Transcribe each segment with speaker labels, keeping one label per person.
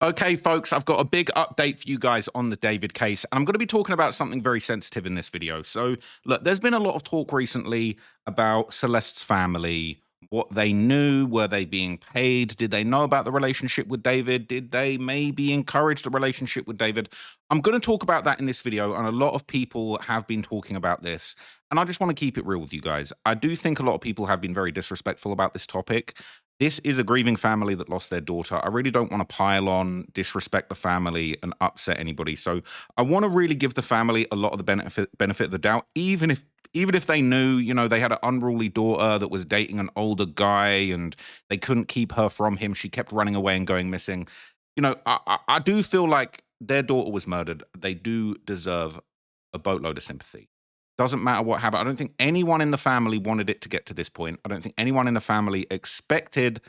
Speaker 1: Okay, folks, I've got a big update for you guys on the David case, and I'm going to be talking about something very sensitive in this video. So, look, there's been a lot of talk recently about Celeste's family, what they knew, were they being paid, did they know about the relationship with David, did they maybe encourage the relationship with David? I'm going to talk about that in this video, and a lot of people have been talking about this, and I just want to keep it real with you guys. I do think a lot of people have been very disrespectful about this topic. This is a grieving family that lost their daughter. I really don't want to pile on, disrespect the family, and upset anybody. So I want to really give the family a lot of the benefit of the doubt, even if they knew, they had an unruly daughter that was dating an older guy and they couldn't keep her from him. She kept running away and going missing. I do feel like their daughter was murdered. They do deserve a boatload of sympathy. Doesn't matter what happened. I don't think anyone in the family wanted it to get to this point. I don't think anyone in the family expected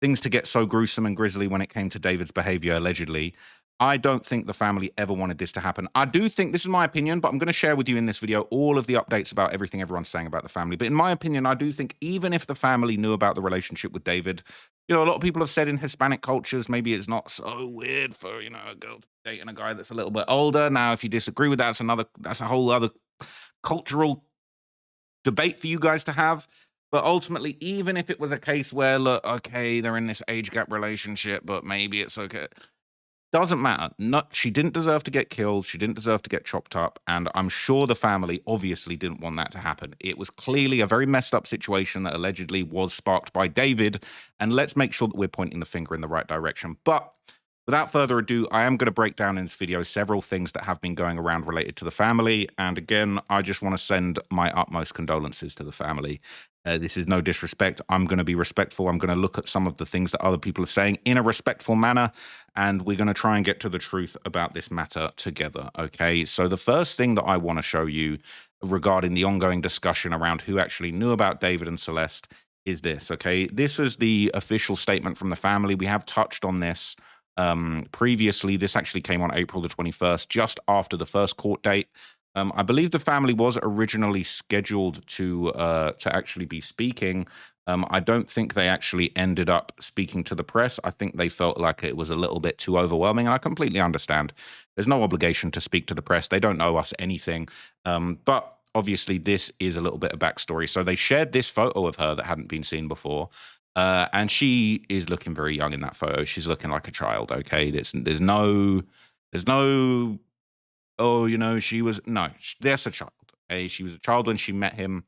Speaker 1: things to get so gruesome and grisly when it came to David's behavior, allegedly. I don't think the family ever wanted this to happen. I do think, this is my opinion, but I'm going to share with you in this video all of the updates about everything everyone's saying about the family. But in my opinion, I do think even if the family knew about the relationship with David, a lot of people have said in Hispanic cultures, maybe it's not so weird for, a girl dating a guy that's a little bit older. Now, if you disagree with that, that's a whole other cultural debate for you guys to have. But ultimately, even if it was a case where, look, okay, they're in this age gap relationship, but maybe it's okay. Doesn't matter. She didn't deserve to get killed. She didn't deserve to get chopped up. And I'm sure the family obviously didn't want that to happen. It was clearly a very messed up situation that allegedly was sparked by David. And let's make sure that we're pointing the finger in the right direction. But without further ado, I am going to break down in this video several things that have been going around related to the family. And again, I just want to send my utmost condolences to the family. This is no disrespect. I'm going to be respectful. I'm going to look at some of the things that other people are saying in a respectful manner, and we're going to try and get to the truth about this matter together, okay? So the first thing that I want to show you regarding the ongoing discussion around who actually knew about David and Celeste is this, okay? This is the official statement from the family. We have touched on this previously. This actually came on April the 21st, just after the first court date. I believe the family was originally scheduled to actually be speaking. I don't think they actually ended up speaking to the press. I think they felt like it was a little bit too overwhelming. And I completely understand. There's no obligation to speak to the press. They don't owe us anything. But obviously, this is a little bit of backstory. So they shared this photo of her that hadn't been seen before. And she is looking very young in that photo. She's looking like a child, okay? There's no, oh, that's a child. Okay? She was a child when she met him.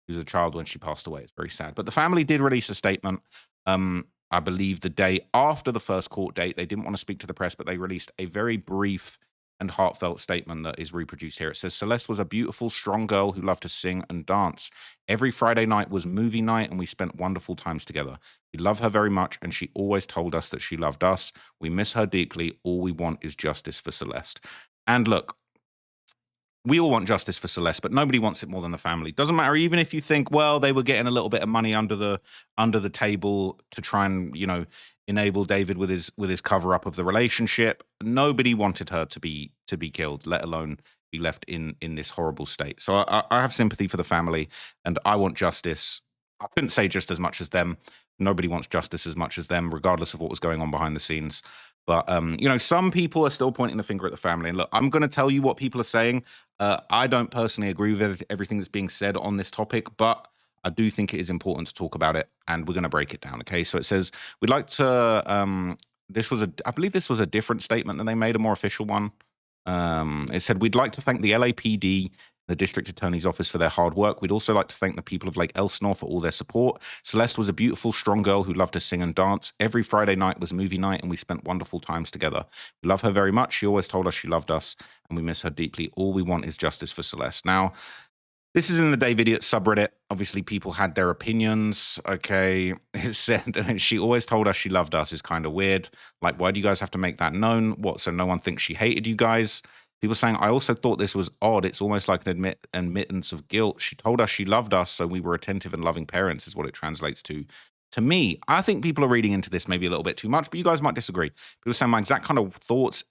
Speaker 1: She was a child when she passed away. It's very sad. But the family did release a statement, I believe the day after the first court date. They didn't want to speak to the press, but they released a very brief and heartfelt statement that is reproduced here. It says, Celeste was a beautiful, strong girl who loved to sing and dance. Every Friday night was movie night, and we spent wonderful times together. We love her very much, and she always told us that she loved us. We miss her deeply. All we want is justice for Celeste. And look, we all want justice for Celeste, but nobody wants it more than the family. Doesn't matter, even if you think, well, they were getting a little bit of money under the table to try and, enable David with his cover up of the relationship. Nobody wanted her to be killed, let alone be left in this horrible state. So I have sympathy for the family, and I want justice. I couldn't say just as much as them. Nobody wants justice as much as them, regardless of what was going on behind the scenes. But, some people are still pointing the finger at the family. And look, I'm going to tell you what people are saying. I don't personally agree with everything that's being said on this topic, but I do think it is important to talk about it, and we're going to break it down, okay? So it says, we'd like to, I believe this was a different statement than they made, a more official one. It said, we'd like to thank the LAPD, the District Attorney's Office, for their hard work. We'd also like to thank the people of Lake Elsinore for all their support. Celeste was a beautiful, strong girl who loved to sing and dance. Every Friday night was movie night, and we spent wonderful times together. We love her very much. She always told us she loved us, and we miss her deeply. All we want is justice for Celeste. Now, this is in the D4VD's subreddit. Obviously, people had their opinions, okay? It said, she always told us she loved us is kind of weird. Like, why do you guys have to make that known? What, so no one thinks she hated you guys? People saying, I also thought this was odd. It's almost like an admittance of guilt. She told us she loved us, so we were attentive and loving parents is what it translates to. To me, I think people are reading into this maybe a little bit too much, but you guys might disagree. People saying my exact thoughts,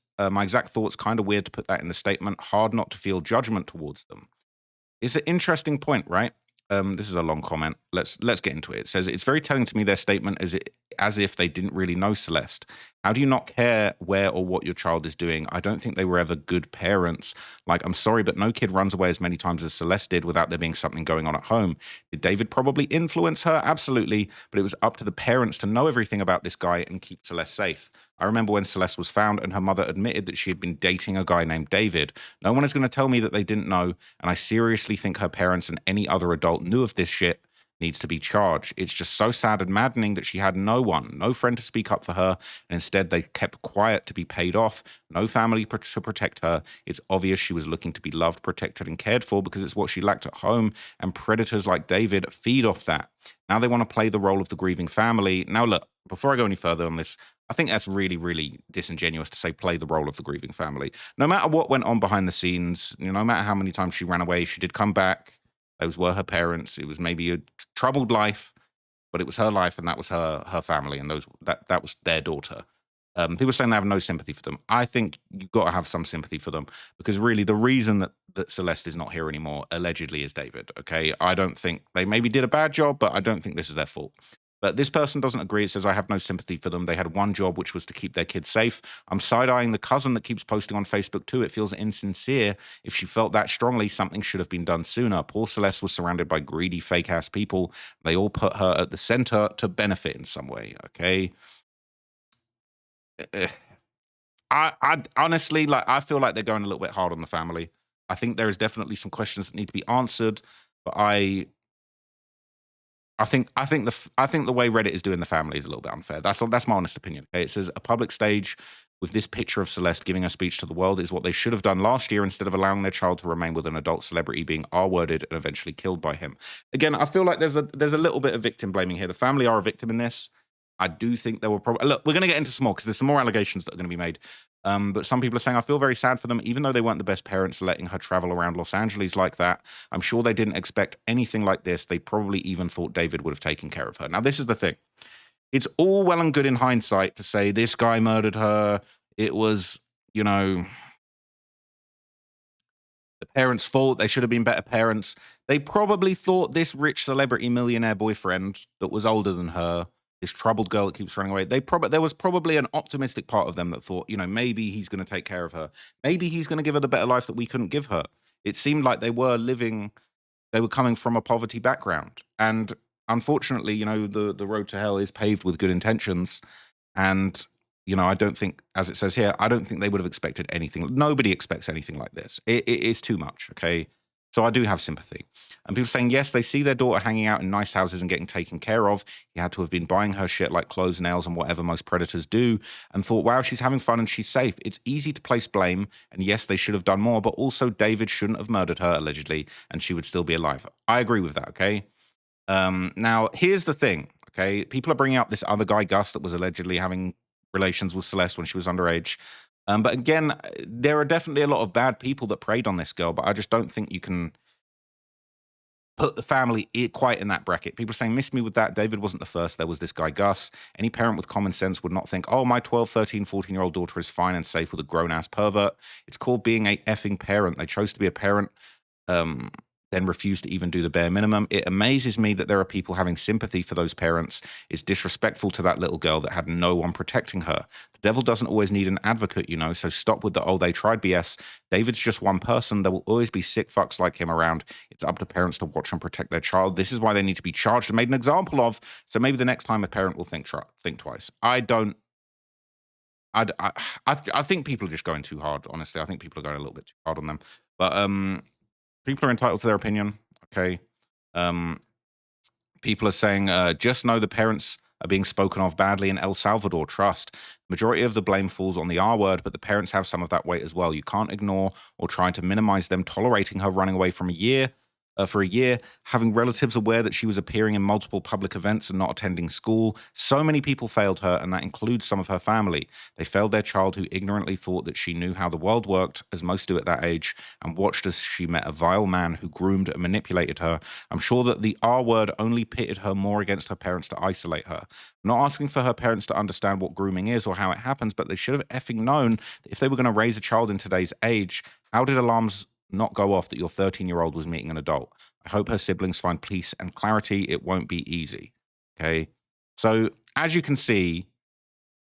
Speaker 1: kind of weird to put that in the statement. Hard not to feel judgment towards them. It's an interesting point, right? This is a long comment. let's get into it. It says it's very telling to me their statement as if they didn't really know Celeste. How do you not care where or what your child is doing? I don't think they were ever good parents. Like, I'm sorry, but no kid runs away as many times as Celeste did without there being something going on at home. Did David probably influence her? Absolutely, but it was up to the parents to know everything about this guy and keep Celeste safe. I remember when Celeste was found and her mother admitted that she had been dating a guy named David. No one is going to tell me that they didn't know, and I seriously think her parents and any other adult knew of this shit needs to be charged. It's just so sad and maddening that she had no one, no friend to speak up for her, and instead they kept quiet to be paid off, no family to protect her. It's obvious she was looking to be loved, protected, and cared for because it's what she lacked at home, and predators like David feed off that. Now they want to play the role of the grieving family. Now look, before I go any further on this, I think that's really, really disingenuous to say play the role of the grieving family. No matter what went on behind the scenes, no matter how many times she ran away, she did come back. Those were her parents. It was maybe a troubled life, but it was her life, and that was her family, and that was their daughter. People are saying they have no sympathy for them. I think you've got to have some sympathy for them because really the reason that Celeste is not here anymore allegedly is David. Okay, I don't think they maybe did a bad job, but I don't think this is their fault. But this person doesn't agree. It says, I have no sympathy for them. They had one job, which was to keep their kids safe. I'm side-eyeing the cousin that keeps posting on Facebook too. It feels insincere. If she felt that strongly, something should have been done sooner. Poor Celeste was surrounded by greedy, fake-ass people. They all put her at the center to benefit in some way, okay? Eh, I honestly, like, I feel like they're going a little bit hard on the family. I think there is definitely some questions that need to be answered, but I think the way Reddit is doing the family is a little bit unfair. That's my honest opinion. Okay, it says a public stage with this picture of Celeste giving a speech to the world is what they should have done last year instead of allowing their child to remain with an adult celebrity being R-worded and eventually killed by him. Again, I feel like there's a little bit of victim blaming here. The family are a victim in this. I do think there were probably look. We're going to get into some more because there's some more allegations that are going to be made. But some people are saying I feel very sad for them, even though they weren't the best parents letting her travel around Los Angeles like that. I'm sure they didn't expect anything like this. They probably even thought David would have taken care of her. Now, this is the thing. It's all well and good in hindsight to say this guy murdered her. It was, the parents' fault. They should have been better parents. They probably thought this rich celebrity millionaire boyfriend that was older than her, this troubled girl that keeps running away, there was probably an optimistic part of them that thought, maybe he's going to take care of her. Maybe he's going to give her the better life that we couldn't give her. It seemed like they were coming from a poverty background. And unfortunately, the road to hell is paved with good intentions. And, I don't think, as it says here, I don't think they would have expected anything. Nobody expects anything like this. It is too much, okay? So I do have sympathy. And people saying, yes, they see their daughter hanging out in nice houses and getting taken care of. He had to have been buying her shit like clothes, nails, and whatever most predators do, and thought, wow, she's having fun and she's safe. It's easy to place blame. And yes, they should have done more, but also David shouldn't have murdered her, allegedly, and she would still be alive. I agree with that, okay? Now, here's the thing, okay? People are bringing up this other guy, Gus, that was allegedly having relations with Celeste when she was underage. But again, there are definitely a lot of bad people that preyed on this girl, but I just don't think you can put the family quite in that bracket. People are saying, miss me with that. David wasn't the first. There was this guy, Gus. Any parent with common sense would not think, oh, my 12, 13, 14-year-old daughter is fine and safe with a grown-ass pervert. It's called being a effing parent. They chose to be a parent. Then refused to even do the bare minimum. It amazes me that there are people having sympathy for those parents. It's disrespectful to that little girl that had no one protecting her. The devil doesn't always need an advocate, so stop with the, oh, they tried BS. David's just one person. There will always be sick fucks like him around. It's up to parents to watch and protect their child. This is why they need to be charged and made an example of. So maybe the next time a parent will think twice. I think people are just going too hard, honestly. I think people are going a little bit too hard on them. But people are entitled to their opinion, okay? People are saying, just know the parents are being spoken of badly in El Salvador. Trust. Majority of the blame falls on the R word, but the parents have some of that weight as well. You can't ignore or try to minimize them tolerating her running away for a year, having relatives aware that she was appearing in multiple public events and not attending school. So many people failed her, and that includes some of her family. They failed their child who ignorantly thought that she knew how the world worked, as most do at that age, and watched as she met a vile man who groomed and manipulated her. I'm sure that the R word only pitted her more against her parents to isolate her. I'm not asking for her parents to understand what grooming is or how it happens, but they should have effing known that if they were going to raise a child in today's age, how did alarms not go off that your 13-year-old was meeting an adult? I hope her siblings find peace and clarity. It won't be easy. Okay. So as you can see,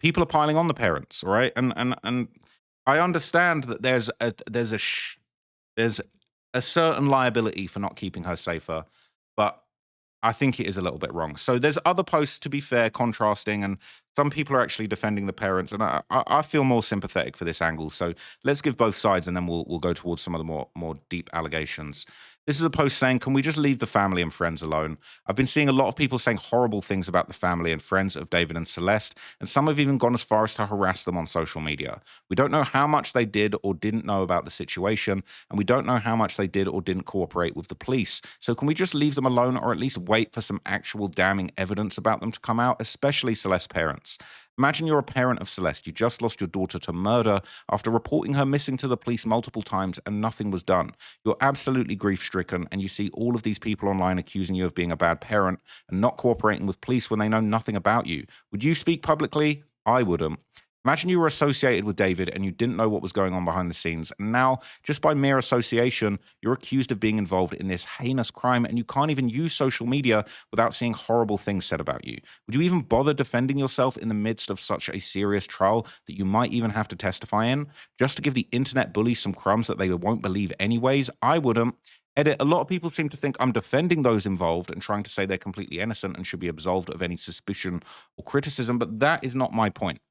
Speaker 1: people are piling on the parents, all right? And I understand that there's a certain liability for not keeping her safer, but I think it is a little bit wrong. So there's other posts, to be fair, contrasting, and some people are actually defending the parents, and I feel more sympathetic for this angle. So let's give both sides, and then we'll go towards some of the more deep allegations. This is a post saying, "Can we just leave the family and friends alone?" I've been seeing a lot of people saying horrible things about the family and friends of David and Celeste, and some have even gone as far as to harass them on social media. We don't know how much they did or didn't know about the situation, and we don't know how much they did or didn't cooperate with the police. So can we just leave them alone, or at least wait for some actual damning evidence about them to come out, especially Celeste's parents? Imagine you're a parent of Celeste. You just lost your daughter to murder after reporting her missing to the police multiple times and nothing was done. You're absolutely grief stricken, and you see all of these people online accusing you of being a bad parent and not cooperating with police when they know nothing about you. Would you speak publicly? I wouldn't. Imagine you were associated with David and you didn't know what was going on behind the scenes. And now, just by mere association, you're accused of being involved in this heinous crime, and you can't even use social media without seeing horrible things said about you. Would you even bother defending yourself in the midst of such a serious trial that you might even have to testify in, just to give the internet bullies some crumbs that they won't believe anyways? I wouldn't. Edit, a lot of people seem to think I'm defending those involved and trying to say they're completely innocent and should be absolved of any suspicion or criticism, but that is not my point.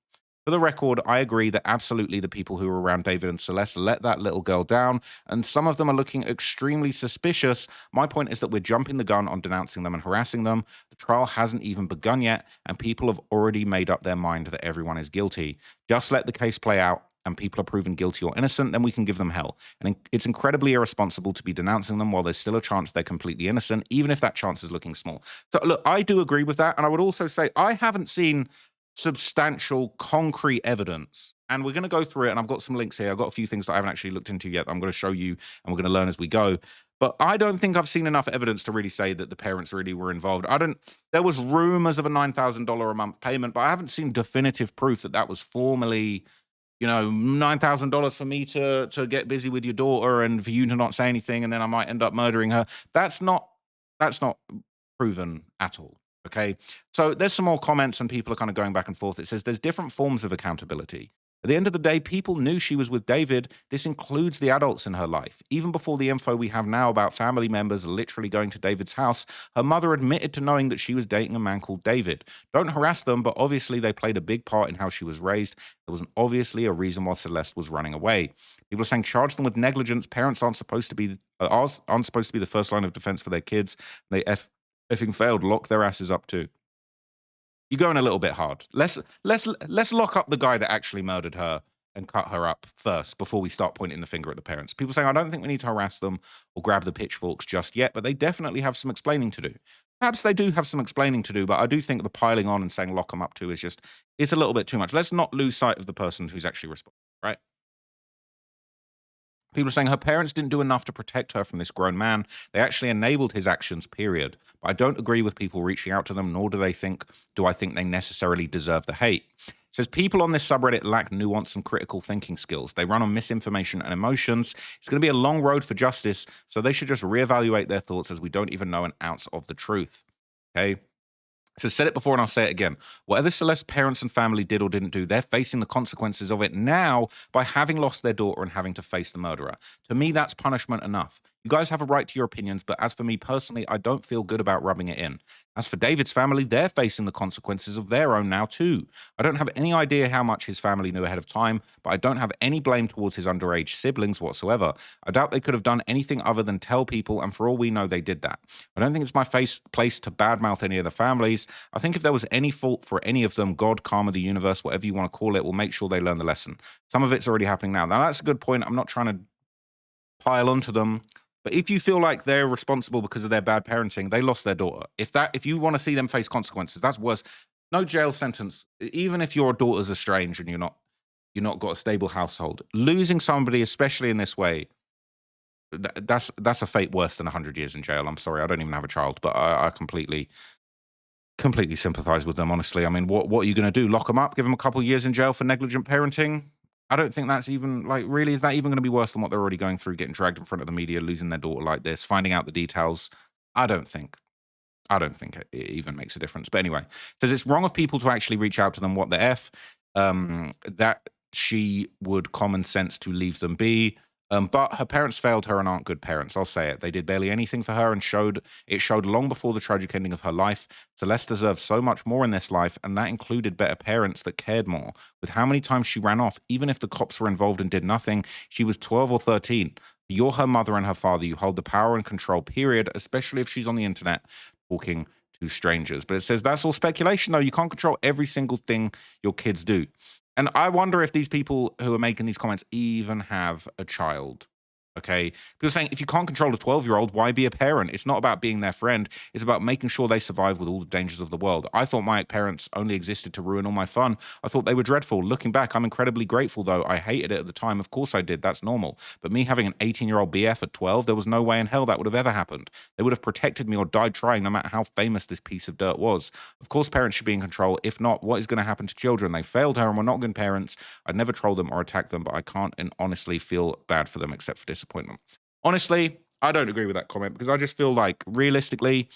Speaker 1: For the record, I agree that absolutely the people who were around David and Celeste let that little girl down, and some of them are looking extremely suspicious. My point is that we're jumping the gun on denouncing them and harassing them. The trial hasn't even begun yet, and people have already made up their mind that everyone is guilty. Just let the case play out, and people are proven guilty or innocent, then we can give them hell. And it's incredibly irresponsible to be denouncing them while there's still a chance they're completely innocent, even if that chance is looking small. So look, I do agree with that, and I would also say I haven't seen substantial, concrete evidence. And we're going to go through it. And I've got some links here. I've got a few things that I haven't actually looked into yet. I'm going to show you, and we're going to learn as we go. But I don't think I've seen enough evidence to really say that the parents really were involved. There was rumors of a $9,000 a month payment, but I haven't seen definitive proof that that was formally, $9,000 for me to get busy with your daughter and for you to not say anything, and then I might end up murdering her. That's not proven at all. Okay, so there's some more comments and people are kind of going back and forth. It says there's different forms of accountability. At the end of the day, people knew she was with David. This includes the adults in her life. Even before the info we have now about family members literally going to David's house, her mother admitted to knowing that she was dating a man called David. Don't harass them, but obviously they played a big part in how she was raised. There was obviously a reason why Celeste was running away. People are saying charge them with negligence. Parents aren't supposed to be the first line of defense for their kids. They effing failed. Lock their asses up too. You're going a little bit hard. Let's lock up the guy that actually murdered her and cut her up first before we start pointing the finger at the parents. People saying I don't think we need to harass them or grab the pitchforks just yet, but they definitely have some explaining to do. Perhaps they do have some explaining to do, but I do think the piling on and saying lock them up too is it's a little bit too much. Let's not lose sight of the person who's actually responsible, right? People are saying her parents didn't do enough to protect her from this grown man. They actually enabled his actions, period. But I don't agree with people reaching out to them, nor do I think they necessarily deserve the hate. It says people on this subreddit lack nuance and critical thinking skills. They run on misinformation and emotions. It's going to be a long road for justice, so they should just reevaluate their thoughts as we don't even know an ounce of the truth. Okay? So said it before and I'll say it again. Whatever Celeste's parents and family did or didn't do, they're facing the consequences of it now by having lost their daughter and having to face the murderer. To me, that's punishment enough. You guys have a right to your opinions, but as for me personally, I don't feel good about rubbing it in. As for David's family, they're facing the consequences of their own now too. I don't have any idea how much his family knew ahead of time, but I don't have any blame towards his underage siblings whatsoever. I doubt they could have done anything other than tell people, and for all we know, they did that. I don't think it's my place to badmouth any of the families. I think if there was any fault for any of them, God, karma, the universe, whatever you want to call it, will make sure they learn the lesson. Some of it's already happening now. Now, that's a good point. I'm not trying to pile onto them. But if you feel like they're responsible because of their bad parenting, they lost their daughter. If you want to see them face consequences, that's worse. No jail sentence, even if your daughter's estranged and you're not got a stable household. Losing somebody, especially in this way, that's a fate worse than 100 years in jail. I'm sorry, I don't even have a child, but I completely sympathize with them, honestly. I mean, what are you going to do? Lock them up? Give them a couple of years in jail for negligent parenting? I don't think that's even like, really, is that even going to be worse than what they're already going through, getting dragged in front of the media, losing their daughter like this, finding out the details? I don't think. I don't think it even makes a difference. But anyway, says it's wrong of people to actually reach out to them. What the F? That she would common sense to leave them be. But her parents failed her and aren't good parents. I'll say it. They did barely anything for her and showed long before the tragic ending of her life. Celeste deserves so much more in this life, and that included better parents that cared more. With how many times she ran off, even if the cops were involved and did nothing, she was 12 or 13. You're her mother and her father. You hold the power and control, period, especially if she's on the internet talking to strangers. But it says that's all speculation, though. You can't control every single thing your kids do. And I wonder if these people who are making these comments even have a child. Okay. People saying if you can't control a 12-year-old, why be a parent? It's not about being their friend. It's about making sure they survive with all the dangers of the world. I thought my parents only existed to ruin all my fun. I thought they were dreadful. Looking back, I'm incredibly grateful, though. I hated it at the time. Of course I did. That's normal. But me having an 18-year-old BF at 12, there was no way in hell that would have ever happened. They would have protected me or died trying, no matter how famous this piece of dirt was. Of course, parents should be in control. If not, what is going to happen to children? They failed her and were not good parents. I'd never troll them or attack them, but I can't and honestly feel bad for them except for disappointment. Honestly, I don't agree with that comment because I just feel like realistically,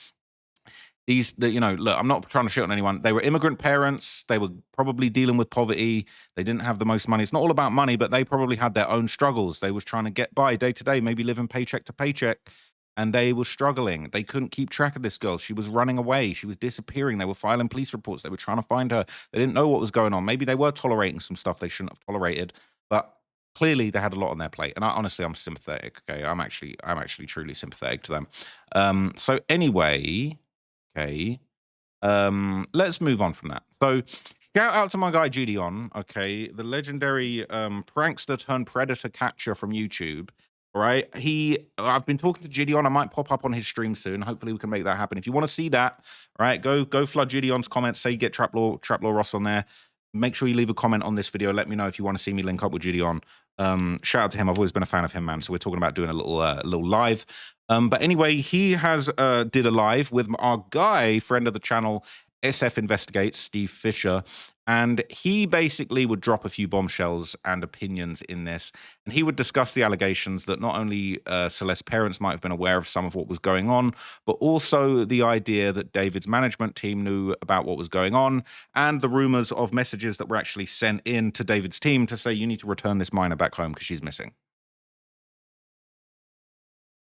Speaker 1: look, I'm not trying to shit on anyone. They were immigrant parents. They were probably dealing with poverty. They didn't have the most money. It's not all about money, but they probably had their own struggles. They was trying to get by day to day, maybe living paycheck to paycheck, and they were struggling. They couldn't keep track of this girl. She was running away. She was disappearing. They were filing police reports. They were trying to find her. They didn't know what was going on. Maybe they were tolerating some stuff they shouldn't have tolerated, but clearly they had a lot on their plate. And honestly, I'm sympathetic. Okay, I'm actually truly sympathetic to them. So anyway, okay, let's move on from that. So shout out to my guy Gideon, okay, the legendary prankster turned predator catcher from YouTube. All right, I've been talking to Gideon. I might pop up on his stream soon. Hopefully, we can make that happen. If you want to see that, all right, go flood Gideon's comments. Say get Traplaw Ross on there. Make sure you leave a comment on this video. Let me know if you want to see me link up with Gideon. Shout out to him. I've always been a fan of him, man. So we're talking about doing a little live. But anyway, he has did a live with our guy, friend of the channel, SF Investigates, Steve Fisher. And he basically would drop a few bombshells and opinions in this. And he would discuss the allegations that not only Celeste's parents might have been aware of some of what was going on, but also the idea that David's management team knew about what was going on, and the rumors of messages that were actually sent in to David's team to say, you need to return this minor back home because she's missing.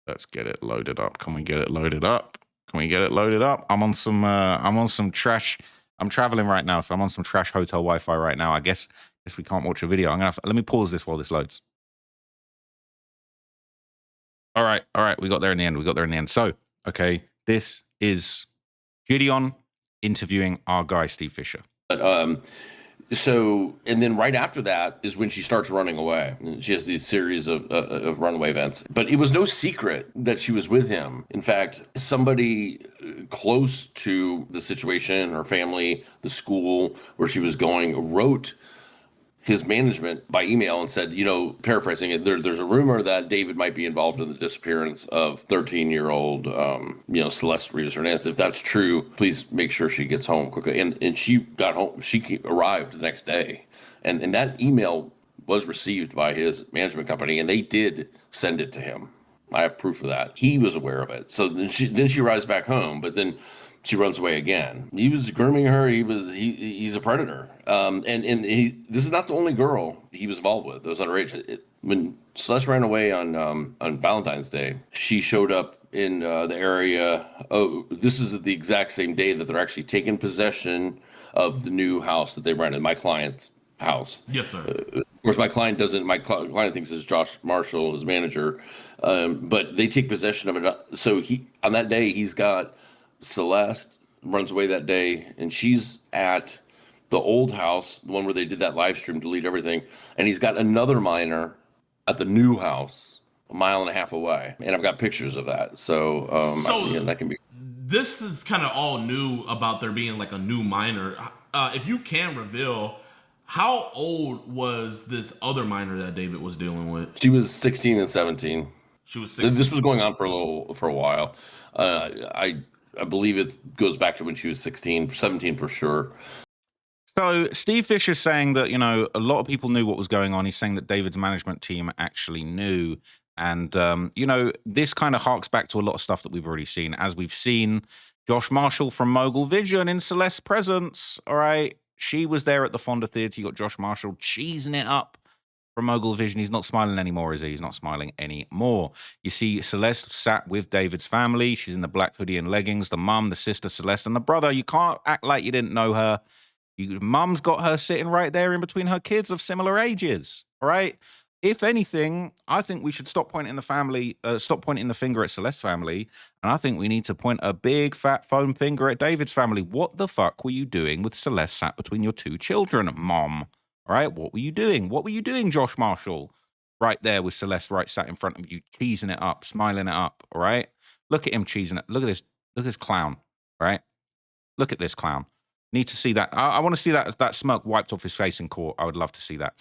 Speaker 1: Let's get it loaded up. Can we get it loaded up? Can we get it loaded up? I'm on some trash. I'm traveling right now, so I'm on some trash hotel Wi-Fi right now. I guess we can't watch a video. Let me pause this while this loads. All right. We got there in the end. So, okay, this is Gideon interviewing our guy Steve Fisher.
Speaker 2: But so, and then right after that is when she starts running away. She has these series of runaway events. But it was no secret that she was with him. In fact, somebody close to the situation, her family, the school where she was going, wrote his management by email and said, paraphrasing it, there's a rumor that David might be involved in the disappearance of 13-year-old, Celeste Rivas Hernandez. If that's true, please make sure she gets home quickly. And she got home. She arrived the next day. And that email was received by his management company, and they did send it to him. I have proof of that. He was aware of it. So then she arrives back home, but then she runs away again. He was grooming her. He's a predator. This is not the only girl he was involved with. It was underage. When Celeste ran away on Valentine's Day, she showed up in the area. Oh, this is the exact same day that they're actually taking possession of the new house that they rented, my client's house.
Speaker 3: Yes, sir.
Speaker 2: Of course, my client doesn't. My client thinks it's Josh Marshall, his manager, but they take possession of it. So on that day, he's got Celeste runs away that day, and she's at the old house, the one where they did that live stream, delete everything, and he's got another minor at the new house, a mile and a half away, and I've got pictures of that. So, that can be.
Speaker 3: This is kind of all new about there being like a new minor. If you can reveal, how old was this other minor that David was dealing with?
Speaker 2: She was 16 and 17.
Speaker 3: She was 16.
Speaker 2: This was going on for a while. I believe it goes back to when she was 16, 17 for sure.
Speaker 1: So Steve Fisher's saying that, you know, a lot of people knew what was going on. He's saying that David's management team actually knew. And, you know, this kind of harks back to a lot of stuff that we've already seen. As we've seen Josh Marshall from Mogul Vision in Celeste's presence. All right. She was there at the Fonda Theatre. You got Josh Marshall cheesing it up from Mogul Vision. He's not smiling anymore, is he? He's not smiling anymore. You see Celeste sat with David's family. She's in the black hoodie and leggings. The mum, the sister Celeste, and the brother. You can't act like you didn't know her. Mum's got her sitting right there in between her kids of similar ages. All right. If anything, I think we should stop pointing stop pointing the finger at Celeste's family, and I think we need to point a big fat foam finger at David's family. What the fuck were you doing with Celeste sat between your two children, Mom? All right, what were you doing? What were you doing, Josh Marshall? Right there with Celeste right sat in front of you, cheesing it up, smiling it up. All right, look at him cheesing it. Look at this clown. All right, look at this clown. Need to see that. I want to see that smirk wiped off his face in court. I would love to see that.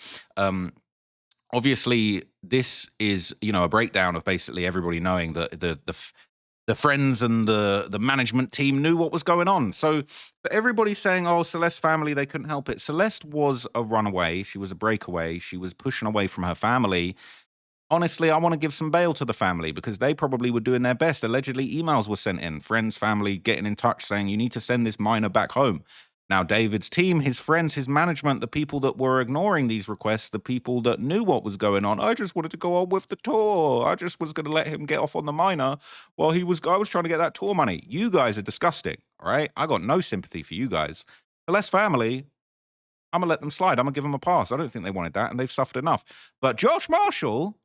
Speaker 1: Obviously, this is, you know, a breakdown of basically everybody knowing that the friends and the management team knew what was going on. So everybody's saying, oh, Celeste's family, they couldn't help it. Celeste was a runaway. She was a breakaway. She was pushing away from her family. Honestly, I want to give some bail to the family because they probably were doing their best. Allegedly, emails were sent in, friends, family getting in touch saying, you need to send this minor back home. Now, David's team, his friends, his management, the people that were ignoring these requests, the people that knew what was going on. I just wanted to go on with the tour. I just was going to let him get off on the minor while I was trying to get that tour money. You guys are disgusting, all right? I got no sympathy for you guys. Celeste's family, I'm going to let them slide. I'm going to give them a pass. I don't think they wanted that, and they've suffered enough. But Josh Marshall,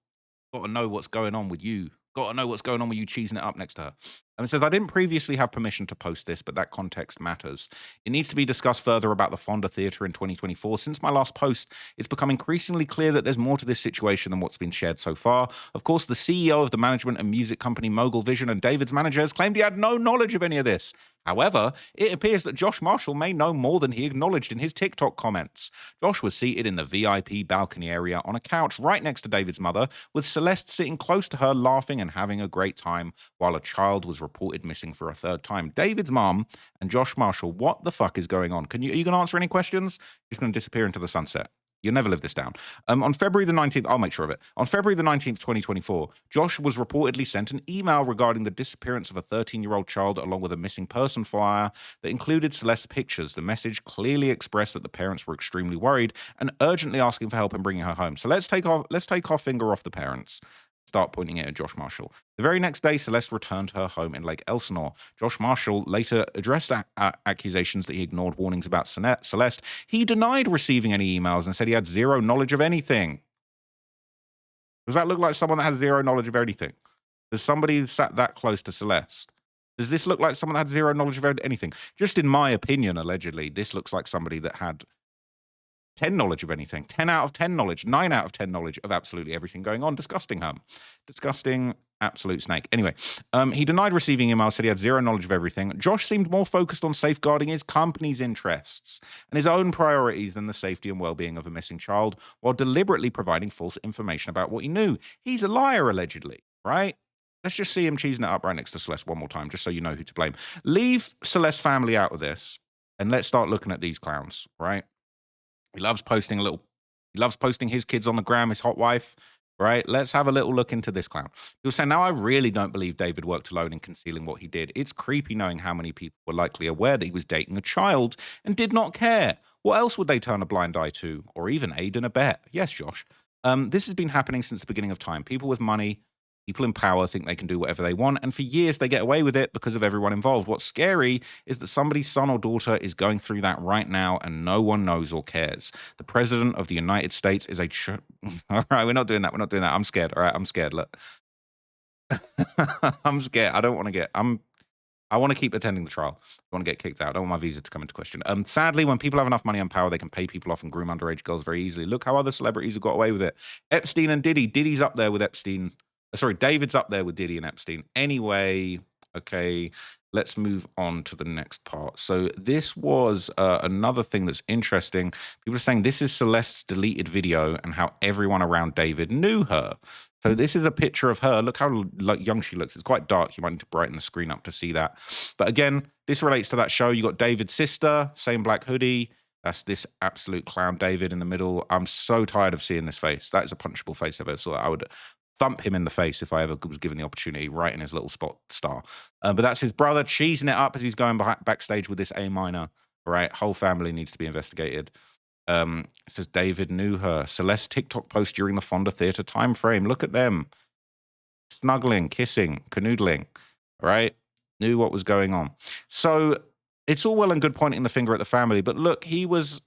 Speaker 1: got to know what's going on with you. Got to know what's going on with you cheesing it up next to her. And it says, I didn't previously have permission to post this, but that context matters. It needs to be discussed further about the Fonda Theatre in 2024. Since my last post, it's become increasingly clear that there's more to this situation than what's been shared so far. Of course, the CEO of the management and music company Mogul Vision and David's manager has claimed he had no knowledge of any of this. However, it appears that Josh Marshall may know more than he acknowledged in his TikTok comments. Josh was seated in the VIP balcony area on a couch right next to David's mother, with Celeste sitting close to her, laughing and having a great time, while a child was reported missing for a third time. David's mom and Josh Marshall, what the fuck is going on? Are you going to answer any questions? You're just going to disappear into the sunset. You'll never live this down. On February the 19th, I'll make sure of it. On February the 19th, 2024, Josh was reportedly sent an email regarding the disappearance of a 13-year-old child along with a missing person flyer that included Celeste's pictures. The message clearly expressed that the parents were extremely worried and urgently asking for help in bringing her home. So let's take our finger off the parents. Start pointing it at Josh Marshall. The very next day, Celeste returned to her home in Lake Elsinore. Josh Marshall later addressed accusations that he ignored warnings about Celeste. He denied receiving any emails and said he had zero knowledge of anything. Does that look like someone that had zero knowledge of anything? Does somebody sat that close to Celeste? Does this look like someone that had zero knowledge of anything? Just in my opinion, allegedly, this looks like somebody that had 10 knowledge of anything, 10 out of 10 knowledge, 9 out of 10 knowledge of absolutely everything going on. Disgusting, disgusting, absolute snake. Anyway, he denied receiving emails, said he had zero knowledge of everything. Josh seemed more focused on safeguarding his company's interests and his own priorities than the safety and well-being of a missing child, while deliberately providing false information about what he knew. He's a liar, allegedly, right? Let's just see him cheesing it up right next to Celeste one more time, just so you know who to blame. Leave Celeste's family out of this, and let's start looking at these clowns, right? He loves posting his kids on the gram, his hot wife, right? Let's have a little look into this clown. He'll say, now I really don't believe David worked alone in concealing what he did. It's creepy knowing how many people were likely aware that he was dating a child and did not care. What else would they turn a blind eye to, or even aid and abet? Yes, Josh. This has been happening since the beginning of time. People with money, people in power think they can do whatever they want, and for years they get away with it because of everyone involved. What's scary is that somebody's son or daughter is going through that right now, and no one knows or cares. The president of the United States is all right, we're not doing that. I'm scared. All right, I'm scared. Look. I'm scared. I want to keep attending the trial. I want to get kicked out. I don't want my visa to come into question. Sadly, when people have enough money and power, they can pay people off and groom underage girls very easily. Look how other celebrities have got away with it. Epstein and Diddy. Diddy's up there with Epstein. Sorry, David's up there with Diddy and Epstein. Anyway, okay, let's move on to the next part. So this was another thing that's interesting. People are saying this is Celeste's deleted video and how everyone around David knew her. So this is a picture of her. Look how young she looks. It's quite dark. You might need to brighten the screen up to see that. But again, this relates to that show. You got David's sister, same black hoodie. That's this absolute clown David in the middle. I'm so tired of seeing this face. That is a punchable face I've ever saw. I would thump him in the face if I ever was given the opportunity, right in his little spot star. But that's his brother cheesing it up as he's going backstage with this A minor. Right, whole family needs to be investigated. It says David knew her. Celeste TikTok post during the Fonda Theatre time frame. Look at them snuggling, kissing, canoodling. Right, knew what was going on. So it's all well and good pointing the finger at the family, but look, he was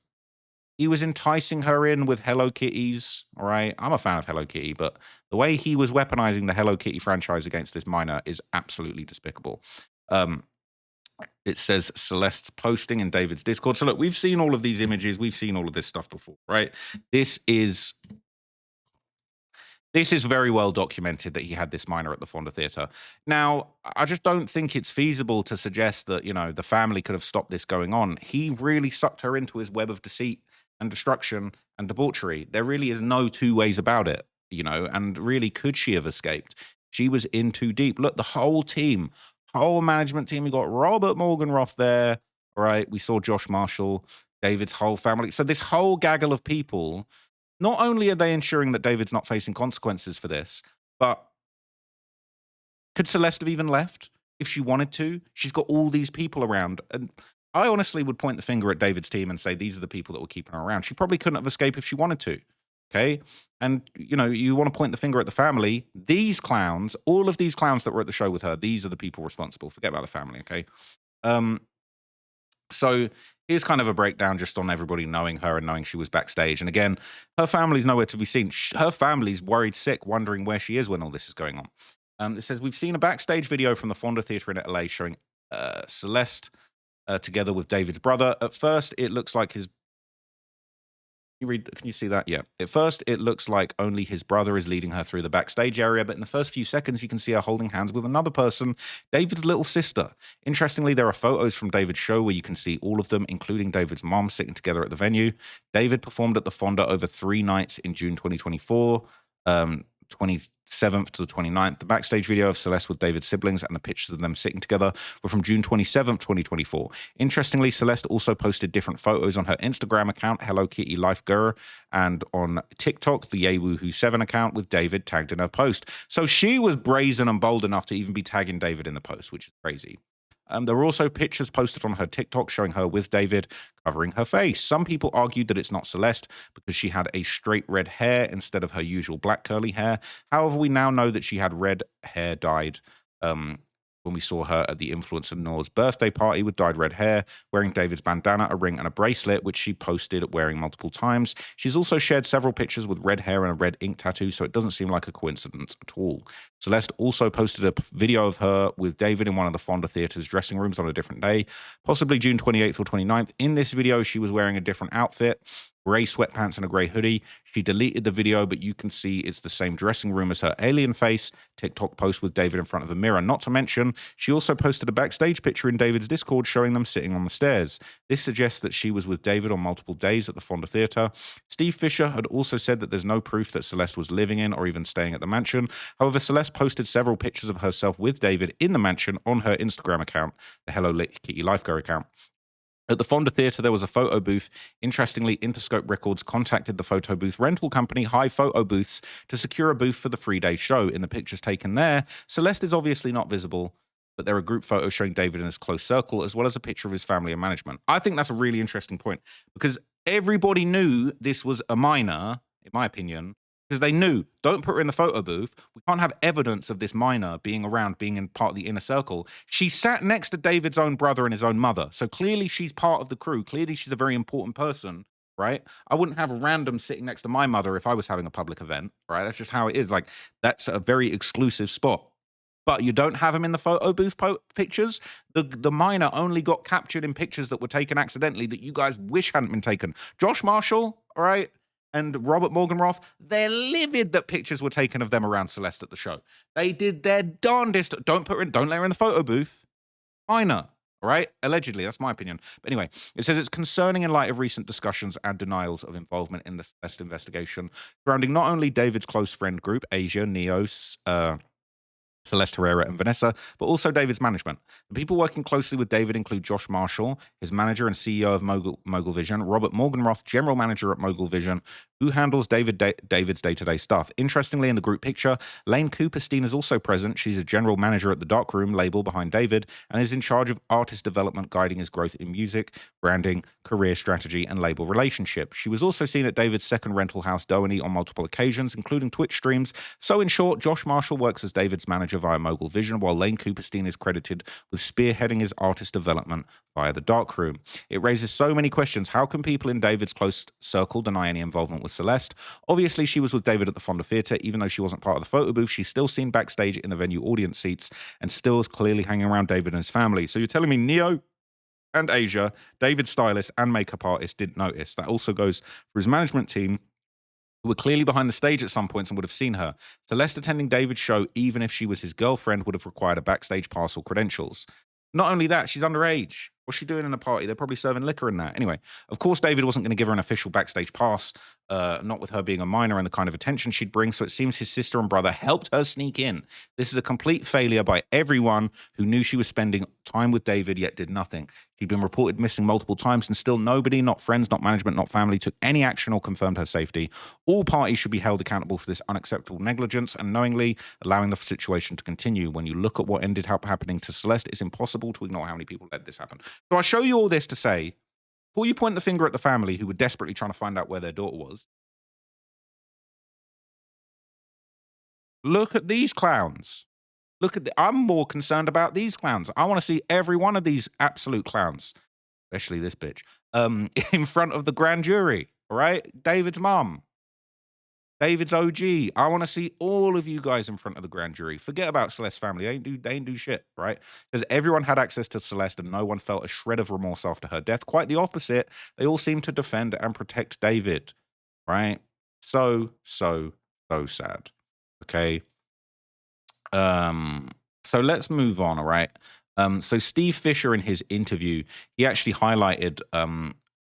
Speaker 1: enticing her in with Hello Kitties. All right, I'm a fan of Hello Kitty, but the way he was weaponizing the Hello Kitty franchise against this minor is absolutely despicable. It says Celeste's posting in David's Discord. So look, we've seen all of these images. We've seen all of this stuff before, right? This is very well documented that he had this minor at the Fonda Theatre. Now, I just don't think it's feasible to suggest that, the family could have stopped this going on. He really sucked her into his web of deceit and destruction and debauchery. There really is no two ways about it, and really, could she have escaped? She was in too deep. Look, the whole team, whole management team, we got Robert Morgenroth there, right? We saw Josh Marshall, David's whole family. So this whole gaggle of people, not only are they ensuring that David's not facing consequences for this, but could Celeste have even left if she wanted to? She's got all these people around. And I honestly would point the finger at David's team and say, these are the people that were keeping her around. She probably couldn't have escaped if she wanted to. Okay. And, you want to point the finger at the family. These clowns, all of these clowns that were at the show with her, these are the people responsible. Forget about the family. Okay. So here's kind of a breakdown just on everybody knowing her and knowing she was backstage. And again, her family's nowhere to be seen. Her family's worried sick, wondering where she is when all this is going on. It says, we've seen a backstage video from the Fonda Theatre in LA showing Celeste together with David's brother. At first, it looks like his... Can you see that? Yeah. At first, it looks like only his brother is leading her through the backstage area, but in the first few seconds, you can see her holding hands with another person, David's little sister. Interestingly, there are photos from David's show where you can see all of them, including David's mom, sitting together at the venue. David performed at the Fonda over 3 nights in June 2024. 27th to the 29th. The backstage video of Celeste with David's siblings and the pictures of them sitting together were from June 27th, 2024. Interestingly, Celeste also posted different photos on her Instagram account, Hello Kitty Life Girl, and on TikTok, the YayWoohoo7 account, with David tagged in her post. So she was brazen and bold enough to even be tagging David in the post, which is crazy. There were also pictures posted on her TikTok showing her with David covering her face. Some people argued that it's not Celeste because she had a straight red hair instead of her usual black curly hair. However, we now know that she had red hair dyed when we saw her at the influencer Noor's birthday party with dyed red hair, wearing David's bandana, a ring, and a bracelet, which she posted wearing multiple times. She's also shared several pictures with red hair and a red ink tattoo, so it doesn't seem like a coincidence at all. Celeste also posted a video of her with David in one of the Fonda Theatre's dressing rooms on a different day, possibly June 28th or 29th. In this video, she was wearing a different outfit, gray sweatpants and a gray hoodie. She deleted the video, but you can see it's the same dressing room as her alien face TikTok post with David in front of a mirror. Not to mention, she also posted a backstage picture in David's Discord showing them sitting on the stairs. This suggests that she was with David on multiple days at the Fonda Theatre. Steve Fisher had also said that there's no proof that Celeste was living in or even staying at the mansion. However, Celeste posted several pictures of herself with David in the mansion on her Instagram account, the Hello Kitty Life Girl account. At the Fonda Theatre, there was a photo booth. Interestingly, Interscope Records contacted the photo booth rental company, High Photo Booths, to secure a booth for the 3-day show. In the pictures taken there, Celeste is obviously not visible, but there are group photos showing David in his close circle, as well as a picture of his family and management. I think that's a really interesting point, because everybody knew this was a minor, in my opinion, because they knew, don't put her in the photo booth. We can't have evidence of this minor being around, being in part of the inner circle. She sat next to David's own brother and his own mother. So clearly she's part of the crew. Clearly she's a very important person, right? I wouldn't have a random sitting next to my mother if I was having a public event, right? That's just how it is. Like, that's a very exclusive spot. But you don't have him in the photo booth pictures. The minor only got captured in pictures that were taken accidentally that you guys wish hadn't been taken. Josh Marshall, all right, and Robert Morgenroth, they're livid that pictures were taken of them around Celeste at the show. They did their darndest. Don't let her in the photo booth. Minor, all right? Allegedly, that's my opinion. But anyway, it says it's concerning in light of recent discussions and denials of involvement in the Celeste investigation surrounding not only David's close friend group, Asia, Neos, Celeste Herrera and Vanessa, but also David's management. The people working closely with David include Josh Marshall, his manager and CEO of Mogul Vision, Robert Morganroth, general manager at Mogul Vision, who handles David's day-to-day stuff. Interestingly, in the group picture, Lane Cooperstein is also present. She's a general manager at the Darkroom label behind David and is in charge of artist development, guiding his growth in music, branding, career strategy, and label relationships. She was also seen at David's second rental house, Doheny, on multiple occasions, including Twitch streams. So in short, Josh Marshall works as David's manager via Mogul Vision, while Lane Cooperstein is credited with spearheading his artist development via the Darkroom. It raises so many questions. How can people in David's close circle deny any involvement with Celeste? Obviously, she was with David at the Fonda Theatre. Even though she wasn't part of the photo booth, she's still seen backstage in the venue audience seats and still is clearly hanging around David and his family. So you're telling me Neo and Asia, David's stylist and makeup artist, didn't notice? That also goes for his management team, who were clearly behind the stage at some points and would have seen her. Celeste attending David's show, even if she was his girlfriend, would have required a backstage pass or credentials. Not only that, she's underage. What's she doing in a party? They're probably serving liquor in that. Anyway, of course, David wasn't going to give her an official backstage pass, not with her being a minor and the kind of attention she'd bring, so it seems his sister and brother helped her sneak in. This is a complete failure by everyone who knew she was spending time with David, yet did nothing. She'd been reported missing multiple times, and still nobody, not friends, not management, not family, took any action or confirmed her safety. All parties should be held accountable for this unacceptable negligence and knowingly allowing the situation to continue. When you look at what ended up happening to Celeste, it's impossible to ignore how many people let this happen. So I show you all this to say, before you point the finger at the family who were desperately trying to find out where their daughter was, look at these clowns. I'm more concerned about these clowns. I want to see every one of these absolute clowns, especially this bitch, in front of the grand jury, all right? David's mom, David's OG. I want to see all of you guys in front of the grand jury. Forget about Celeste's family. They ain't do shit, right? Because everyone had access to Celeste and no one felt a shred of remorse after her death. Quite the opposite. They all seemed to defend and protect David, right? So sad. Okay. So let's move on, all right? So Steve Fisher, in his interview, he actually highlighted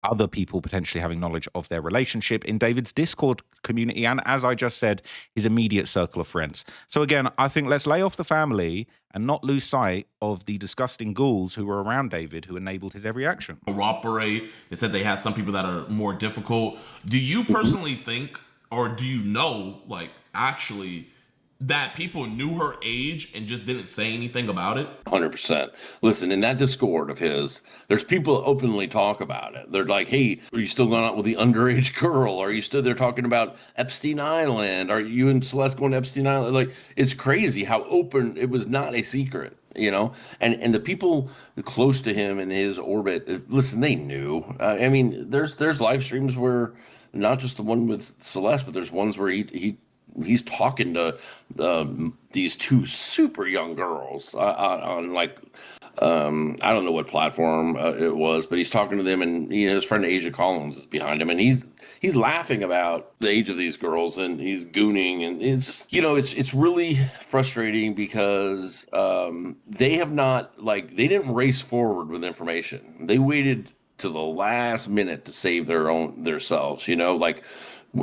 Speaker 1: other people potentially having knowledge of their relationship in David's Discord community and, as I just said, his immediate circle of friends. So again, I think let's lay off the family and not lose sight of the disgusting ghouls who were around David who enabled his every action.
Speaker 3: Cooperate. They said they have some people that are more difficult. Do you personally think, or do you know, like, actually, that people knew her age and just didn't say anything about it?
Speaker 2: 100%. Listen, in that Discord of his, there's people that openly talk about it. They're like, hey, are you still going out with the underage girl? Are you still there talking about Epstein Island? Are you and Celeste going to Epstein Island? Like, it's crazy how open it was, not a secret, you know? And the people close to him in his orbit, listen, they knew. I mean, there's live streams where, not just the one with Celeste, but there's ones where he's talking to these two super young girls on like I don't know what platform it was, but he's talking to them, and his friend Asia Collins is behind him, and he's laughing about the age of these girls, and he's gooning, and it's really frustrating because they have not, like, they didn't race forward with information. They waited to the last minute to save themselves, like.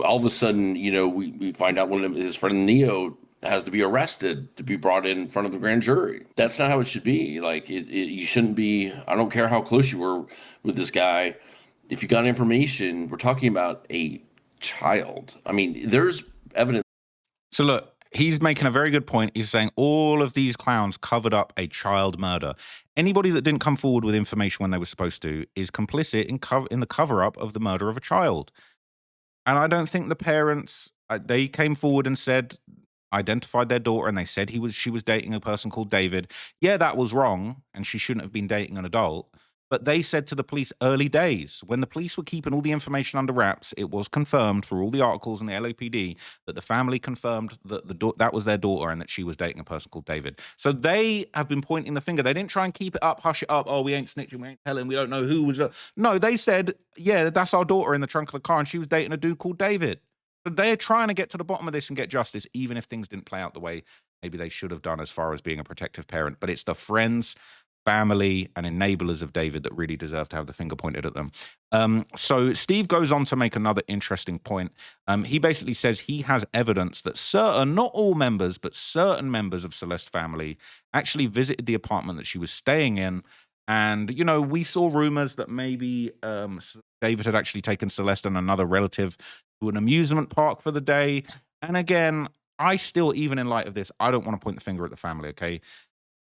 Speaker 2: All of a sudden, we find out one of his friend Neo has to be arrested to be brought in front of the grand jury. That's not how it should be. Like, you shouldn't be. I don't care how close you were with this guy. If you got information, we're talking about a child. I mean, there's evidence.
Speaker 1: So look, he's making a very good point. He's saying all of these clowns covered up a child murder. Anybody that didn't come forward with information when they were supposed to is complicit in the cover-up of the murder of a child. And I don't think the parents, they came forward and said, identified their daughter, and they said she was dating a person called David. Yeah, that was wrong, and she shouldn't have been dating an adult. But they said to the police early days, when the police were keeping all the information under wraps, it was confirmed through all the articles in the LAPD that the family confirmed that that was their daughter and that she was dating a person called David. So they have been pointing the finger. They didn't try and keep it up, hush it up. Oh, we ain't snitching, we ain't telling, we don't know who was. No, they said, yeah, that's our daughter in the trunk of the car, and she was dating a dude called David. So they're trying to get to the bottom of this and get justice, even if things didn't play out the way maybe they should have done as far as being a protective parent. But it's the friends family, and enablers of David that really deserve to have the finger pointed at them. So Steve goes on to make another interesting point. He basically says he has evidence that certain, not all members, but certain members of Celeste's family actually visited the apartment that she was staying in. And, you know, we saw rumors that maybe David had actually taken Celeste and another relative to an amusement park for the day. And again, I still, even in light of this, I don't want to point the finger at the family, okay?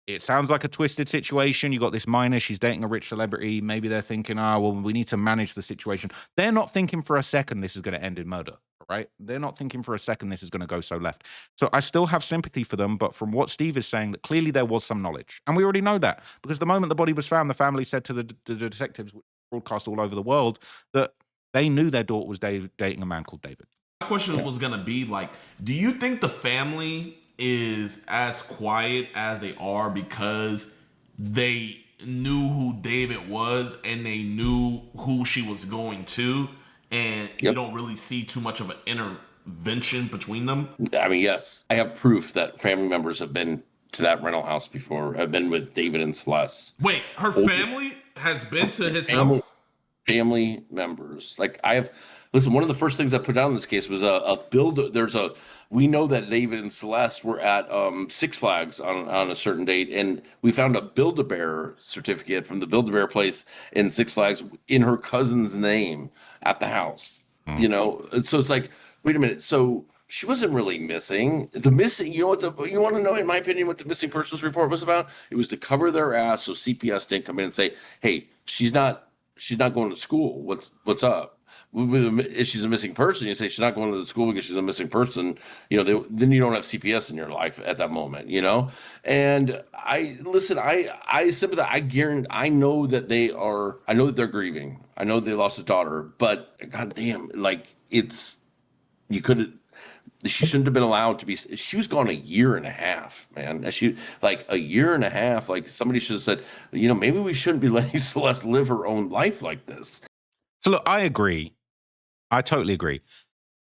Speaker 1: It sounds like a twisted situation. You got this minor, she's dating a rich celebrity. Maybe they're thinking, oh, well, we need to manage the situation. They're not thinking for a second this is going to end in murder, right? They're not thinking for a second this is going to go so left. So I still have sympathy for them, but from what Steve is saying, that clearly there was some knowledge. And we already know that because the moment the body was found, the family said to the detectives, broadcast all over the world, that they knew their daughter was dating a man called David.
Speaker 3: My question was gonna be like, do you think the family is as quiet as they are because they knew who David was and they knew who she was going to, and you don't really see too much of an intervention between them?
Speaker 2: I mean, yes, I have proof that family members have been to that rental house before. I've been with David and Celeste.
Speaker 3: Wait, her family has been to his house?
Speaker 2: Family members. Like I have, listen, one of the first things I put down in this case was a build. We know that David and Celeste were at Six Flags on a certain date, and we found a Build-A-Bear certificate from the Build-A-Bear place in Six Flags in her cousin's name at the house. You know, and so it's like, wait a minute. So she wasn't really missing. You know what? You want to know, in my opinion, what the missing persons report was about? It was to cover their ass so CPS didn't come in and say, "Hey, she's not going to school. What's up?" If she's a missing person, you say she's not going to the school because she's a missing person. You know, then you don't have CPS in your life at that moment. You know, and I sympathize. I guarantee. I know that they are. I know that they're grieving. I know they lost a daughter, but goddamn, like you could. She shouldn't have been allowed to be. She was gone a year and a half, man. A year and a half. Like somebody should have said, you know, maybe we shouldn't be letting Celeste live her own life like this.
Speaker 1: So look, I agree. I totally agree.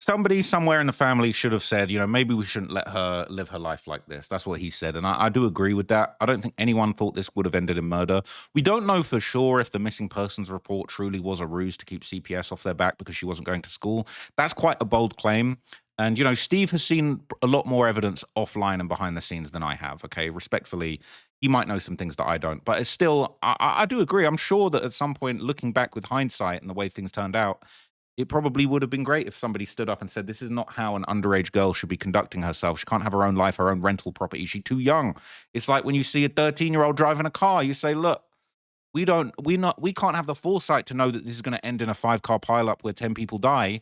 Speaker 1: Somebody somewhere in the family should have said, you know, maybe we shouldn't let her live her life like this. That's what he said. And I do agree with that. I don't think anyone thought this would have ended in murder. We don't know for sure if the missing persons report truly was a ruse to keep CPS off their back because she wasn't going to school. That's quite a bold claim. And, you know, Steve has seen a lot more evidence offline and behind the scenes than I have. Okay, respectfully, he might know some things that I don't. But it's still, I do agree. I'm sure that at some point, looking back with hindsight and the way things turned out, it probably would have been great if somebody stood up and said, this is not how an underage girl should be conducting herself. She can't have her own life, her own rental property. She's too young. It's like when you see a 13-year-old driving a car, you say, look, we can't have the foresight to know that this is going to end in a 5-car pileup where 10 people die.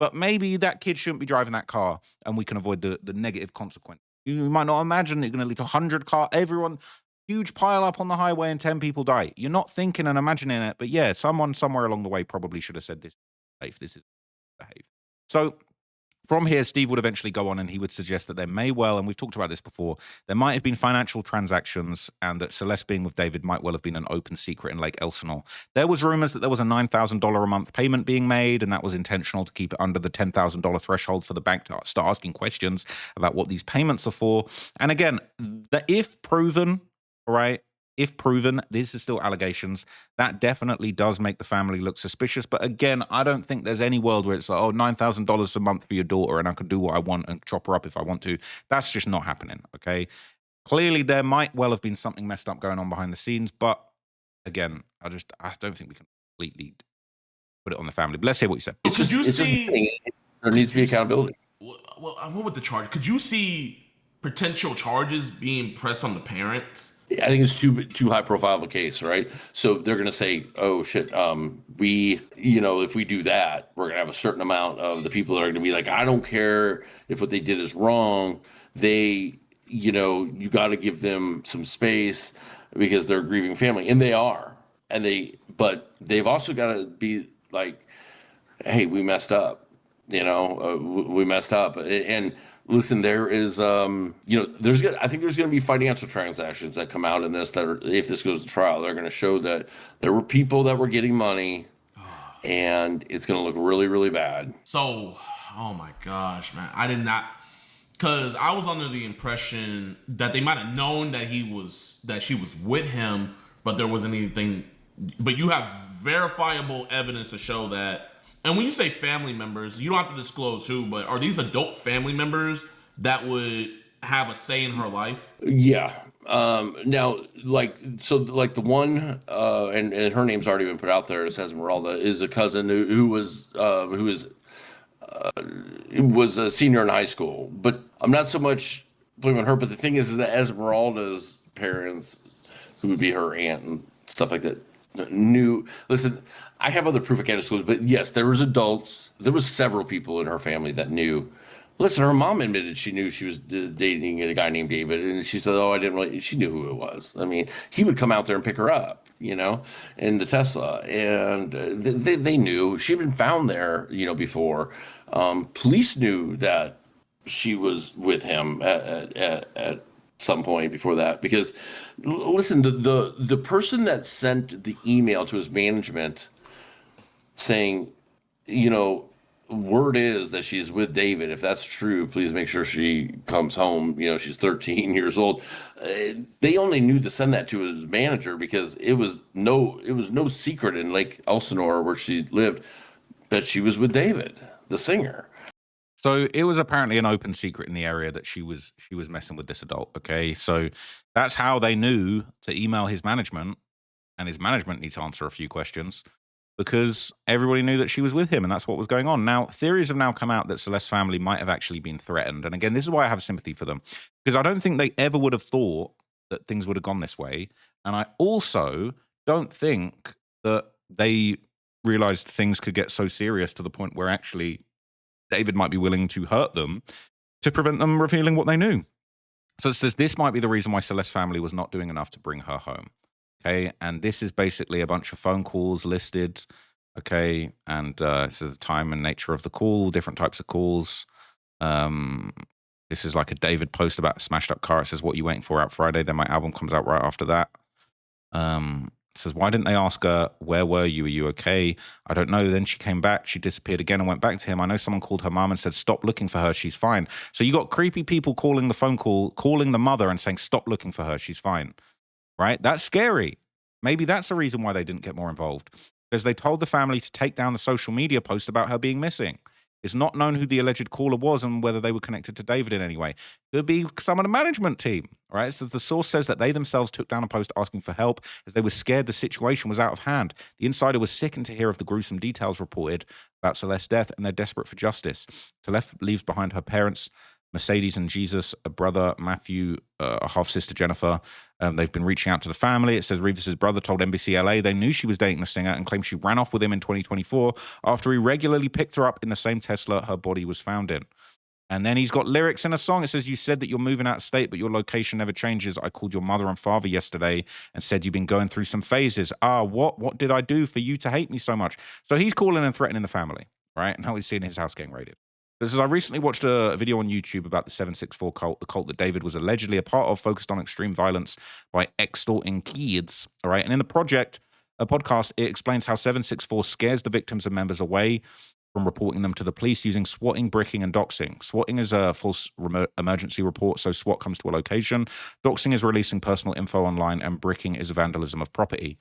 Speaker 1: But maybe that kid shouldn't be driving that car and we can avoid the negative consequence. You might not imagine it's going to lead to 100 car, everyone, huge pile up on the highway and 10 people die. You're not thinking and imagining it, but yeah, someone somewhere along the way probably should have said this. This is behave. So from here, Steve would eventually go on and he would suggest that there may well, and we've talked about this before, there might have been financial transactions and that Celeste being with David might well have been an open secret in Lake Elsinore. There was rumors that there was a $9,000 a month payment being made, and that was intentional to keep it under the $10,000 threshold for the bank to start asking questions about what these payments are for. And again, if proven, right, if proven, this is still allegations, that definitely does make the family look suspicious. But again, I don't think there's any world where it's like, oh, $9,000 a month for your daughter and I can do what I want and chop her up if I want to. That's just not happening, okay? Clearly, there might well have been something messed up going on behind the scenes. But again, I don't think we can completely put it on the family. But let's hear what you said.
Speaker 2: There needs to be accountability.
Speaker 3: Well, what with the charge? Could you see potential charges being pressed on the parents?
Speaker 2: I think it's too high profile of a case, right? So they're going to say, oh shit, if we do that, we're going to have a certain amount of the people that are going to be like, I don't care if what they did is wrong. You got to give them some space because they're a grieving family, and they are. But they've also got to be like, hey, we messed up. We messed up. And listen, there is, I think there's going to be financial transactions that come out in this if this goes to trial, they're going to show that there were people that were getting money, and it's going to look really, really bad.
Speaker 3: So, oh my gosh, man, Because I was under the impression that they might have known that she was with him, but there wasn't anything. But you have verifiable evidence to show that. And when you say family members, you don't have to disclose who, but are these adult family members that would have a say in her life?
Speaker 2: Yeah. Now, like the one, and her name's already been put out there. It says Esmeralda is a cousin who was a senior in high school, but I'm not so much blaming her. But the thing is that Esmeralda's parents, who would be her aunt and stuff like that, knew. Listen, I have other proof I can't disclose, but yes, there was adults. There was several people in her family that knew. Listen, her mom admitted she knew she was dating a guy named David, and she said, "Oh, I didn't really." She knew who it was. I mean, he would come out there and pick her up, in the Tesla, and they knew she'd been found there, before. Police knew that she was with him at some point before that, because listen, the person that sent the email to his management saying, word is that she's with David. If that's true, please make sure she comes home. She's 13 years old. They only knew to send that to his manager because it was no secret in Lake Elsinore, where she lived, that she was with David, the singer.
Speaker 1: So it was apparently an open secret in the area that she was messing with this adult. Okay, so that's how they knew to email his management, and his management needs to answer a few questions, because everybody knew that she was with him, and that's what was going on. Now, theories have now come out that Celeste's family might have actually been threatened. And again, this is why I have sympathy for them, because I don't think they ever would have thought that things would have gone this way. And I also don't think that they realized things could get so serious to the point where actually David might be willing to hurt them to prevent them revealing what they knew. So it says this might be the reason why Celeste's family was not doing enough to bring her home. Okay, and this is basically a bunch of phone calls listed. Okay, and it says the time and nature of the call, different types of calls. This is like a David post about a smashed up car. It says, "What are you waiting for out Friday?" Then my album comes out right after that. It says, "Why didn't they ask her, where were you? Are you okay?" "I don't know." Then she came back. She disappeared again and went back to him. "I know someone called her mom and said, stop looking for her. She's fine." So you got creepy people calling the phone call, calling the mother and saying, stop looking for her. She's fine. Right? That's scary. Maybe that's the reason why they didn't get more involved, because they told the family to take down the social media post about her being missing. It's not known who the alleged caller was and whether they were connected to David in any way. Could be some of the management team, right? So the source says that they themselves took down a post asking for help as they were scared the situation was out of hand. The insider was sickened to hear of the gruesome details reported about Celeste's death, and they're desperate for justice. Celeste leaves behind her parents, Mercedes and Jesus, a brother, Matthew, a half-sister, Jennifer. They've been reaching out to the family. It says Rivas' brother told NBC LA they knew she was dating the singer and claimed she ran off with him in 2024 after he regularly picked her up in the same Tesla her body was found in. And then he's got lyrics in a song. It says, "You said that you're moving out of state, but your location never changes. I called your mother and father yesterday and said you've been going through some phases. What did I do for you to hate me so much?" So he's calling and threatening the family, right? And now he's seeing his house getting raided. This is, I recently watched a video on YouTube about the 764 cult, the cult that David was allegedly a part of, focused on extreme violence by extorting kids. All right. And in the podcast, it explains how 764 scares the victims and members away from reporting them to the police using swatting, bricking, and doxing. Swatting is a false emergency report, so SWAT comes to a location. Doxing is releasing personal info online, and bricking is vandalism of property.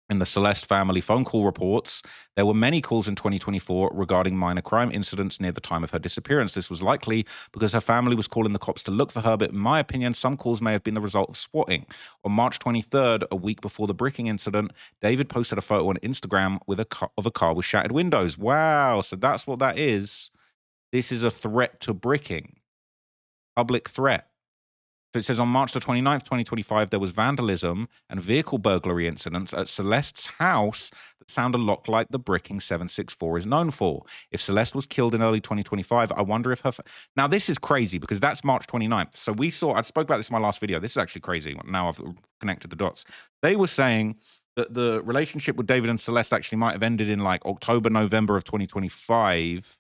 Speaker 1: In the Celeste family phone call reports, there were many calls in 2024 regarding minor crime incidents near the time of her disappearance. This was likely because her family was calling the cops to look for her, but in my opinion, some calls may have been the result of swatting. On March 23rd, a week before the bricking incident, David posted a photo on Instagram of a car with shattered windows. Wow, so that's what that is. This is a threat to bricking. Public threat. So it says on March the 29th, 2025, there was vandalism and vehicle burglary incidents at Celeste's house that sound a lot like the bricking 764 is known for. If Celeste was killed in early 2025, I wonder if her... Now, this is crazy because that's March 29th. So I spoke about this in my last video. This is actually crazy. Now I've connected the dots. They were saying that the relationship with David and Celeste actually might have ended in like October, November of 2025.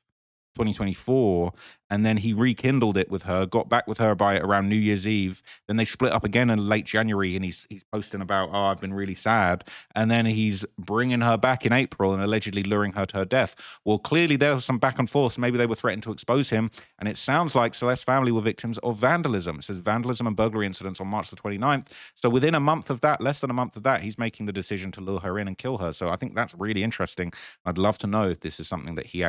Speaker 1: 2024, and then he rekindled it with her, got back with her by around New Year's Eve. Then they split up again in late January, and he's posting about, oh, I've been really sad. And then he's bringing her back in April and allegedly luring her to her death. Well, clearly there was some back and forth. Maybe they were threatening to expose him, and it sounds like Celeste's family were victims of vandalism. It says vandalism and burglary incidents on March the 29th. So within a month of that, less than a month of that, he's making the decision to lure her in and kill her. So I think that's really interesting. I'd love to know if this is something that he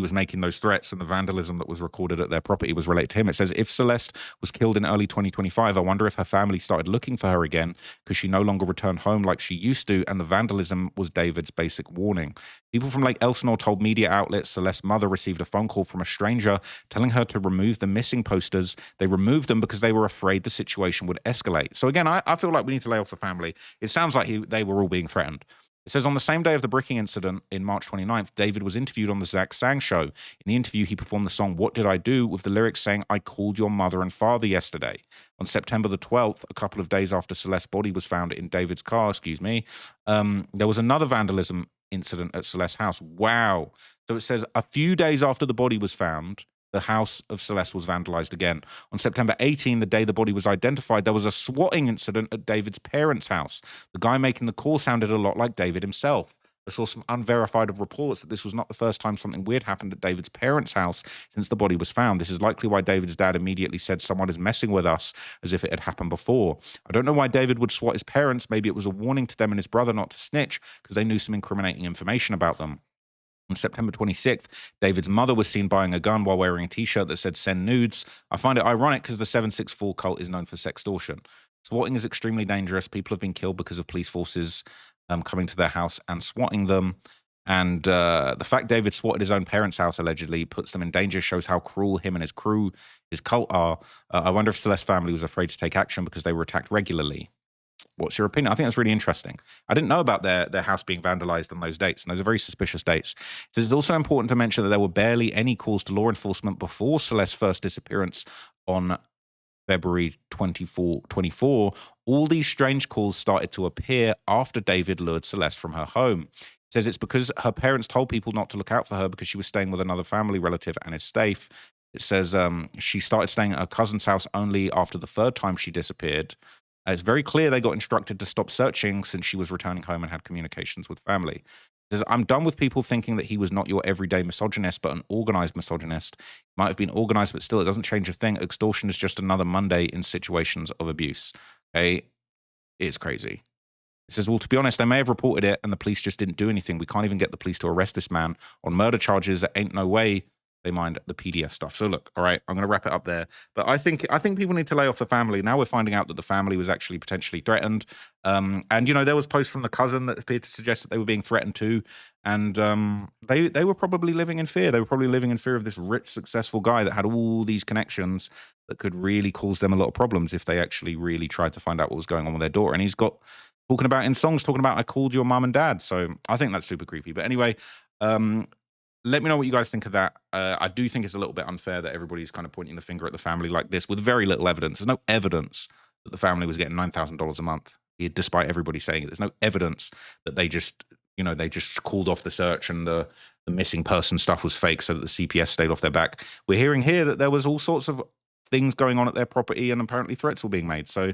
Speaker 1: was making those threats, and the vandalism that was recorded at their property was related to him. It says, if Celeste was killed in early 2025, I wonder if her family started looking for her again because she no longer returned home like she used to, and the vandalism was David's basic warning. People from Lake Elsinore told media outlets Celeste's mother received a phone call from a stranger telling her to remove the missing posters. They removed them because they were afraid the situation would escalate. So again, I feel like we need to lay off the family. It sounds like they were all being threatened. It says, on the same day of the bricking incident in March 29th, David was interviewed on the Zach Sang show. In the interview, he performed the song What Did I Do? With the lyrics saying, I called your mother and father yesterday. On September the 12th, a couple of days after Celeste's body was found in David's car, there was another vandalism incident at Celeste's house. Wow. So it says a few days after the body was found, the house of Celeste was vandalized again. On September 18, the day the body was identified, there was a swatting incident at David's parents' house. The guy making the call sounded a lot like David himself. I saw some unverified reports that this was not the first time something weird happened at David's parents' house since the body was found. This is likely why David's dad immediately said someone is messing with us, as if it had happened before. I don't know why David would swat his parents. Maybe it was a warning to them and his brother not to snitch because they knew some incriminating information about them. On September 26th, David's mother was seen buying a gun while wearing a t-shirt that said send nudes. I find it ironic because the 764 cult is known for sextortion. Swatting is extremely dangerous. People have been killed because of police forces coming to their house and swatting them. And the fact David swatted his own parents' house allegedly puts them in danger, shows how cruel him and his crew, his cult are. I wonder if Celeste's family was afraid to take action because they were attacked regularly. What's your opinion? I think that's really interesting. I didn't know about their house being vandalized on those dates, and those are very suspicious dates. So it's also important to mention that there were barely any calls to law enforcement before Celeste's first disappearance on February 24. All these strange calls started to appear after David lured Celeste from her home. It says it's because her parents told people not to look out for her because she was staying with another family relative and is safe. It says she started staying at her cousin's house only after the third time she disappeared. It's very clear they got instructed to stop searching since she was returning home and had communications with family. I'm done with people thinking that he was not your everyday misogynist, but an organized misogynist. He might have been organized, but still, it doesn't change a thing. Extortion is just another Monday in situations of abuse. Okay? It's crazy. It says, well, to be honest, they may have reported it and the police just didn't do anything. We can't even get the police to arrest this man on murder charges. There ain't no way they mind the PDF stuff. So look, all right, I'm going to wrap it up there. But I think people need to lay off the family. Now we're finding out that the family was actually potentially threatened. And, there was posts from the cousin that appeared to suggest that they were being threatened too. And they were probably living in fear. They were probably living in fear of this rich, successful guy that had all these connections that could really cause them a lot of problems if they actually really tried to find out what was going on with their daughter. And he's got talking about I called your mom and dad. So I think that's super creepy. But anyway, let me know what you guys think of that. I do think it's a little bit unfair that everybody's kind of pointing the finger at the family like this with very little evidence. There's no evidence that the family was getting $9,000 a month, despite everybody saying it. There's no evidence that they just called off the search and the missing person stuff was fake so that the CPS stayed off their back. We're hearing here that there was all sorts of things going on at their property and apparently threats were being made. So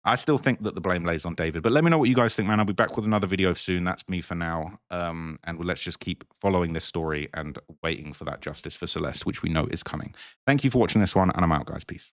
Speaker 1: I still think that the blame lays on David. But let me know what you guys think, man. I'll be back with another video soon. That's me for now. Let's just keep following this story and waiting for that justice for Celeste, which we know is coming. Thank you for watching this one, and I'm out, guys. Peace.